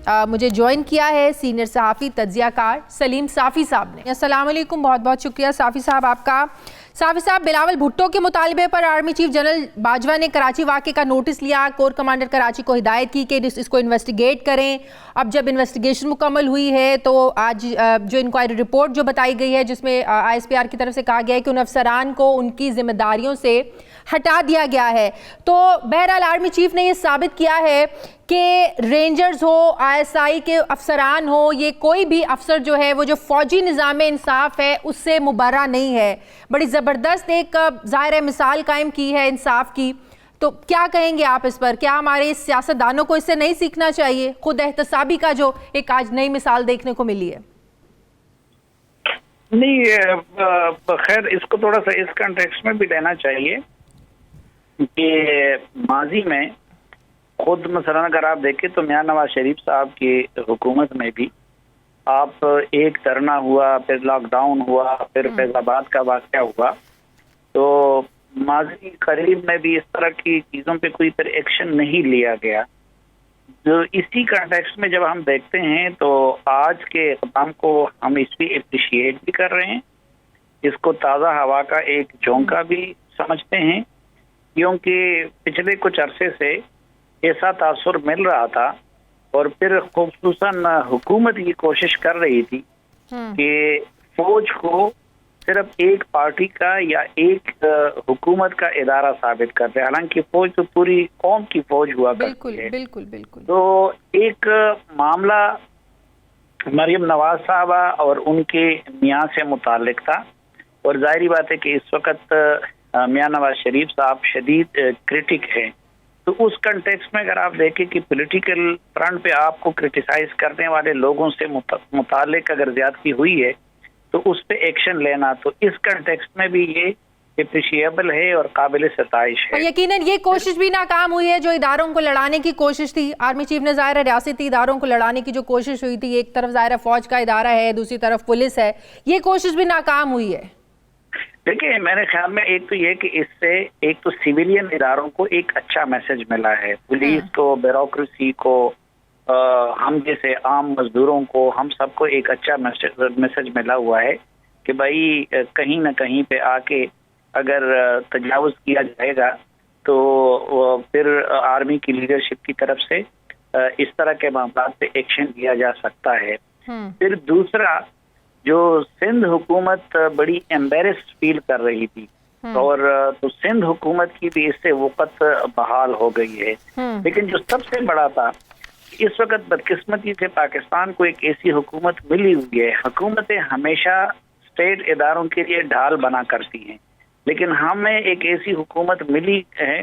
मुझे ज्वाइन किया है सीनियर सहाफ़ी तज्ज़िया कार सलीम साफ़ी साहब ने। अस्सलाम वालेकुम, बहुत बहुत शुक्रिया साफ़ी साहब आपका। साफ़ी साहब, बिलावल भुट्टो के मुतालबे पर आर्मी चीफ जनरल बाजवा ने कराची वाक़े का नोटिस लिया, कोर कमांडर कराची को हिदायत की कि इसको इन्वेस्टिगेट करें। अब जब इन्वेस्टिगेशन मुकम्मल हुई है तो आज जो इंक्वायरी रिपोर्ट जो बताई गई है जिसमें ISPR की तरफ से कहा गया है कि उन अफसरान को उनकी जिम्मेदारियों से हटा दिया गया है। तो बहरहाल आर्मी चीफ ने ये साबित किया है कि रेंजर्स हो, ISI के अफसरान हो, ये कोई भी अफसर जो है वो जो फौजी निज़ाम इंसाफ है उससे मुबर्रा नहीं है। बड़ी ज़बरदस्त एक ज़ाहिर मिसाल कायम की है इंसाफ की। तो क्या कहेंगे आप इस पर? क्या हमारे सियासतदानों को इससे नहीं सीखना चाहिए, खुद एहतसाबी का जो एक आज नई मिसाल देखने को मिली है? नहीं, खैर इसको थोड़ा सा इस कॉन्टेक्स्ट में भी लेना चाहिए कि माजी में खुद मसलन अगर आप देखें तो मियां नवाज शरीफ साहब की हुकूमत में भी आप एक धरना हुआ, फिर लॉकडाउन हुआ, फिर फैजाबाद का वाक़या हुआ, तो माजी करीब में भी इस तरह की चीज़ों पे कोई फिर एक्शन नहीं लिया गया। जो इसी कॉन्टेक्स्ट में जब हम देखते हैं तो आज के इक़दाम को हम इसलिए अप्रिशिएट भी कर रहे हैं, इसको ताज़ा हवा का एक झोंका भी समझते हैं, क्योंकि पिछले कुछ अरसे से ऐसा तासुर मिल रहा था और फिर खुसूसन हुकूमत ये कोशिश कर रही थी कि फौज को सिर्फ एक पार्टी का या एक हुकूमत का इदारा साबित कर दे, हालांकि फौज तो पूरी कौम की फौज हुआ करती है। बिल्कुल बिल्कुल। तो एक मामला मरियम नवाज साहबा और उनके मियाँ से मुताल्लिक था और जाहिर बात है कि इस वक्त मियाँ नवाज शरीफ साहब शदीद क्रिटिक है। तो उस कंटेक्स्ट में अगर आप देखें कि पॉलिटिकल फ्रंट पे आपको क्रिटिसाइज करने वाले लोगों से मुताल्लिक अगर ज्यादती हुई है तो उस पे एक्शन लेना, तो इस कंटेक्स्ट में भी ये अप्रिशिएबल है और काबिल सताइश है। यकीनन ये कोशिश भी नाकाम हुई है जो इदारों को लड़ाने की कोशिश थी आर्मी चीफ ने, ज़ाहिर है रियासती इदारों को लड़ाने की जो कोशिश हुई थी, एक तरफ ज़ाहिर है फौज का इदारा है, दूसरी तरफ पुलिस है, ये कोशिश भी नाकाम हुई है। देखिए, मेरे ख्याल में एक तो ये कि इससे एक तो सिविलियन इदारों को एक अच्छा मैसेज मिला है, पुलिस को, ब्यूरोक्रेसी को, हम जैसे आम मजदूरों को, हम सबको एक अच्छा मैसेज मिला हुआ है कि भाई कहीं ना कहीं पे आके अगर तजावुज किया जाएगा तो फिर आर्मी की लीडरशिप की तरफ से इस तरह के मामला पे एक्शन लिया जा सकता है। फिर दूसरा, जो सिंध हुकूमत बड़ी एम्बेरस्ड फील कर रही थी और तो सिंध हुकूमत की भी इससे वक़्त बहाल हो गई है। लेकिन जो सबसे बड़ा था, इस वक्त बदकिस्मती से पाकिस्तान को एक ऐसी हुकूमत मिली हुई है, हुकूमतें हमेशा स्टेट इदारों के लिए ढाल बना करती हैं, लेकिन हमें एक ऐसी हुकूमत मिली है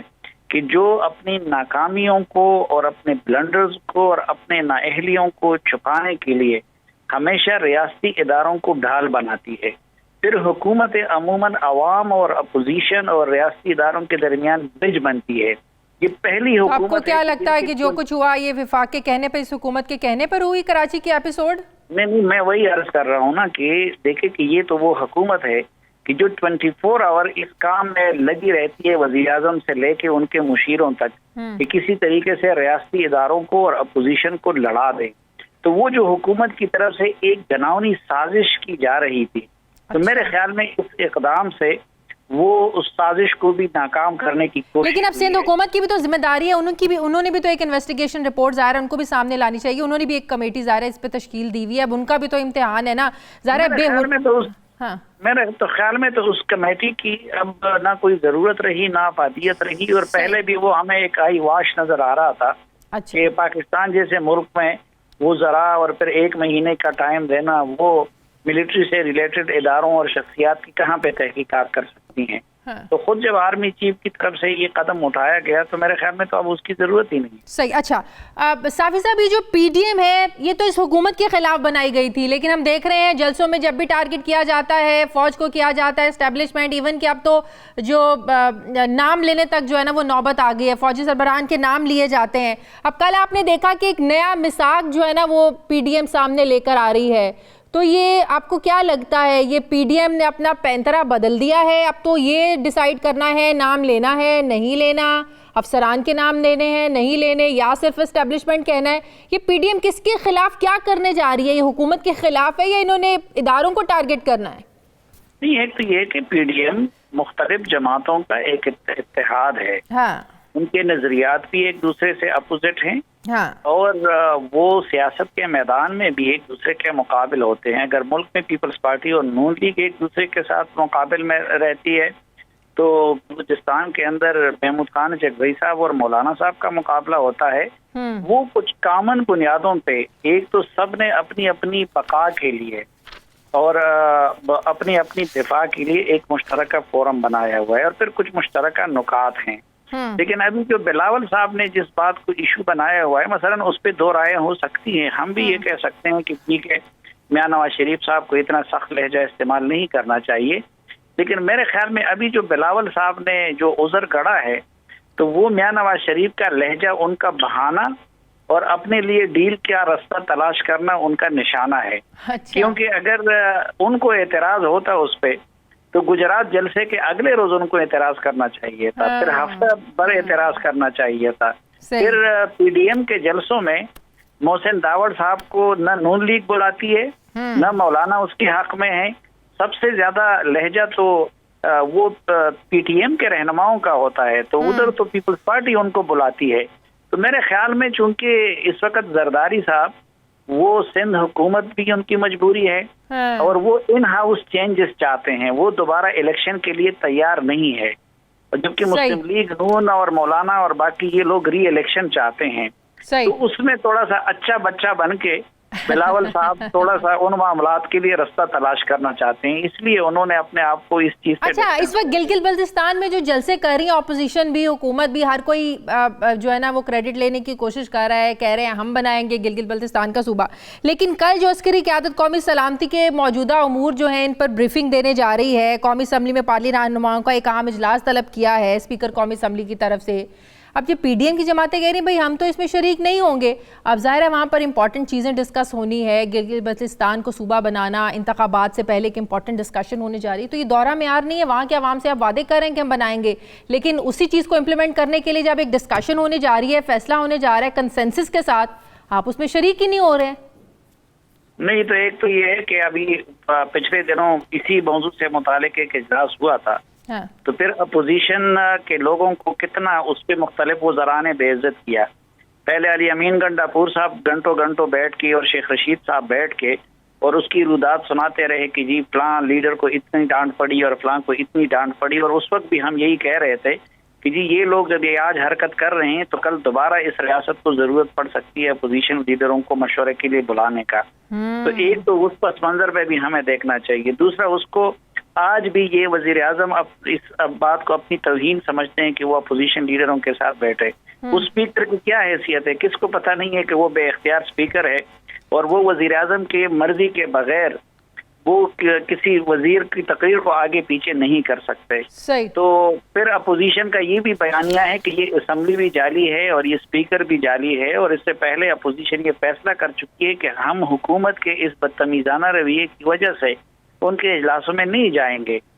कि जो अपनी नाकामियों को और अपने ब्लंडर्स को और अपने नाअहलियों को छुपाने के लिए हमेशा रियासती इदारों को ढाल बनाती है। फिर हुकूमत अमूमन अवाम और अपोजिशन और रियासती इदारों के दरमियान ब्रिज बनती है। ये पहली हुकूमत। आपको क्या लगता है कि जो कुछ हुआ ये विफाक के कहने पर, इस हुकूमत के कहने पर हुई कराची के एपिसोड? नहीं, मैं वही अर्ज कर रहा हूँ ना कि देखे कि ये तो वो हुकूमत है कि जो 24 आवर इस काम में लगी रहती है, वज़ीर आज़म से लेके उनके मुशीरों तक, कि किसी तरीके से रियासती इदारों को और अपोजिशन को लड़ा दे। तो वो जो हुकूमत की तरफ से एक डरावनी साजिश की जा रही थी, तो मेरे ख्याल में इस इक़दाम से वो उस साजिश को भी नाकाम करने की कोशिश। लेकिन अब सिंध हुकूमत की भी तो जिम्मेदारी है, उन्होंने भी तो एक इन्वेस्टिगेशन रिपोर्ट ज़ाहिर है उनको भी सामने लानी चाहिए, उन्होंने भी एक कमेटी ज़ाहिर है इस पे तश्कील दी हुई है, अब उनका भी तो इम्तिहान है ना ज़ाहिर है। मेरे तो ख्याल में तो उस कमेटी की अब ना कोई जरूरत रही, ना अफादियत रही, और पहले भी वो हमें एक आई वाश नजर आ रहा था कि पाकिस्तान जैसे मुल्क में वो जरा और फिर 1 महीने का टाइम देना, वो मिलिट्री से रिलेटेड इदारों और शख्सियात की कहाँ पे तहकीकात कर सकती हैं। तो खुद जब आर्मी चीफ की तरफ से ये कदम उठाया गया तो मेरे ख्याल में तो अब उसकी जरूरत ही नहीं। सही। अच्छा साफ़ी साहब, ये जो PDM है ये तो इस हुकूमत के खिलाफ बनाई गई थी, लेकिन हम देख रहे हैं जलसों में जब भी टारगेट किया जाता है फौज को किया जाता है, एस्टेब्लिशमेंट, इवन कि अब तो जो नाम लेने तक जो है ना वो नौबत आ गई है, फौजी सरबराहान के नाम लिए जाते हैं। अब कल आपने देखा कि एक नया मिसाक जो है ना वो PDM सामने लेकर आ रही है, تو یہ آپ کو کیا لگتا ہے، یہ پی ڈی ایم نے اپنا پینترا بدل دیا ہے؟ اب تو یہ ڈیسائیڈ کرنا ہے نام لینا ہے نہیں لینا، افسران کے نام لینے ہیں نہیں لینے، یا صرف اسٹیبلشمنٹ کہنا ہے؟ یہ پی ڈی ایم کس کے خلاف کیا کرنے جا رہی ہے؟ یہ حکومت کے خلاف ہے یا انہوں نے اداروں کو ٹارگٹ کرنا ہے؟ نہیں، ایک تو یہ کہ پی ڈی ایم مختلف جماعتوں کا ایک اتحاد ہے، ہاں، ان کے نظریات بھی ایک دوسرے سے اپوزٹ ہیں، ہاں، اور وہ سیاست کے میدان میں بھی ایک دوسرے کے مقابل ہوتے ہیں۔ اگر ملک میں پیپلز پارٹی اور نون لیگ ایک دوسرے کے ساتھ مقابل میں رہتی ہے تو بلوچستان کے اندر محمود خان جگوئی صاحب اور مولانا صاحب کا مقابلہ ہوتا ہے۔ وہ کچھ کامن بنیادوں پہ، ایک تو سب نے اپنی اپنی بقا کے لیے اور اپنی اپنی دفاع کے لیے ایک مشترکہ فورم بنایا ہوا ہے، اور پھر کچھ مشترکہ نکات ہیں۔ لیکن ابھی جو بلاول صاحب نے جس بات کو ایشو بنایا ہوا ہے، مثلا اس پہ دو رائے ہو سکتی ہیں۔ ہم بھی یہ کہہ سکتے ہیں کہ ٹھیک ہے، میاں نواز شریف صاحب کو اتنا سخت لہجہ استعمال نہیں کرنا چاہیے، لیکن میرے خیال میں ابھی جو بلاول صاحب نے جو عذر گڑھا ہے تو وہ میاں نواز شریف کا لہجہ ان کا بہانہ اور اپنے لیے ڈیل کا راستہ تلاش کرنا ان کا نشانہ ہے۔ کیونکہ اگر ان کو اعتراض ہوتا اس پہ تو گجرات جلسے کے اگلے روز ان کو اعتراض کرنا چاہیے تھا، پھر ہفتہ بھر اعتراض کرنا چاہیے تھا، پھر پی ڈی ایم کے جلسوں میں محسن داوڑ صاحب کو نہ نون لیگ بلاتی ہے نہ مولانا اس کے حق میں ہے۔ سب سے زیادہ لہجہ تو وہ پی ٹی ایم کے رہنماؤں کا ہوتا ہے، تو ادھر تو پیپلز پارٹی ان کو بلاتی ہے۔ تو میرے خیال میں چونکہ اس وقت زرداری صاحب وہ سندھ حکومت بھی ان کی مجبوری ہے، اور وہ ان ہاؤس چینجز چاہتے ہیں، وہ دوبارہ الیکشن کے لیے تیار نہیں ہے، جبکہ مسلم لیگ نون اور مولانا اور باقی یہ لوگ ری الیکشن چاہتے ہیں۔ تو اس میں تھوڑا سا اچھا بچہ بن کے بلاول صاحب تھوڑا سا ان معاملات کے لیے راستہ تلاش کرنا چاہتے ہیں، اس لیے انہوں نے اپنے آپ کو اس چیز سے اچھا، اس وقت گلگت بلتستان میں جو جلسے کر رہی ہیں اپوزیشن بھی حکومت بھی، ہر کوئی جو ہے نا وہ کریڈٹ لینے کی کوشش کر رہا ہے، کہہ رہے ہیں ہم بنائیں گے گلگت بلتستان کا صوبہ، لیکن کل جو عسکری قیادت قومی سلامتی کے موجودہ امور جو ہیں ان پر بریفنگ دینے جا رہی ہے، قومی اسمبلی میں پارلی رہنماؤں کا ایک عام اجلاس طلب کیا ہے اسپیکر قومی اسمبلی کی طرف سے۔ اب یہ پی ڈی ایم کی جماعتیں کہہ رہی ہیں بھائی ہم تو اس میں شریک نہیں ہوں گے، اب ظاہر ہے وہاں پر امپورٹنٹ چیزیں ڈسکس ہونی ہے، گلگت بلتستان کو صوبہ بنانا، انتخابات سے پہلے ایک امپورٹنٹ ڈسکشن ہونے جا رہی ہے، تو یہ دورہ معیار نہیں ہے وہاں کے عوام سے آپ وعدے کر رہے ہیں کہ ہم بنائیں گے، لیکن اسی چیز کو امپلیمنٹ کرنے کے لیے جب ایک ڈسکشن ہونے جا رہی ہے، فیصلہ ہونے جا رہا ہے کنسنسس کے ساتھ، آپ اس میں شریک ہی نہیں ہو رہے ہیں۔ نہیں، تو ایک تو یہ ہے کہ ابھی پچھلے دنوں اسی موضوع سے متعلق ایک اجلاس ہوا تھا، تو پھر اپوزیشن کے لوگوں کو کتنا اس پہ مختلف وزراء نے بے عزت کیا۔ پہلے علی امین گنڈاپور صاحب گھنٹوں بیٹھ کے اور شیخ رشید صاحب بیٹھ کے اور اس کی رودات سناتے رہے کہ جی فلاں لیڈر کو اتنی ڈانٹ پڑی اور فلاں کو اتنی ڈانٹ پڑی، اور اس وقت بھی ہم یہی کہہ رہے تھے کہ جی یہ لوگ جب یہ آج حرکت کر رہے ہیں تو کل دوبارہ اس ریاست کو ضرورت پڑ سکتی ہے اپوزیشن لیڈروں کو مشورے کے لیے بلانے کا۔ تو ایک تو اس پس منظر پہ بھی ہمیں دیکھنا چاہیے، دوسرا اس کو آج بھی یہ وزیر اعظم اس بات کو اپنی توہین سمجھتے ہیں کہ وہ اپوزیشن لیڈروں کے ساتھ بیٹھے۔ اس اسپیکر کی کیا حیثیت ہے؟ کس کو پتہ نہیں ہے کہ وہ بے اختیار اسپیکر ہے اور وہ وزیر اعظم کے مرضی کے بغیر وہ کسی وزیر کی تقریر کو آگے پیچھے نہیں کر سکتے۔ تو پھر اپوزیشن کا یہ بھی بیانیہ ہے کہ یہ اسمبلی بھی جعلی ہے اور یہ اسپیکر بھی جعلی ہے، اور اس سے پہلے اپوزیشن یہ فیصلہ کر چکی ہے کہ ہم حکومت کے اس بدتمیزانہ رویے کی وجہ سے ان کے اجلاسوں میں نہیں جائیں گے۔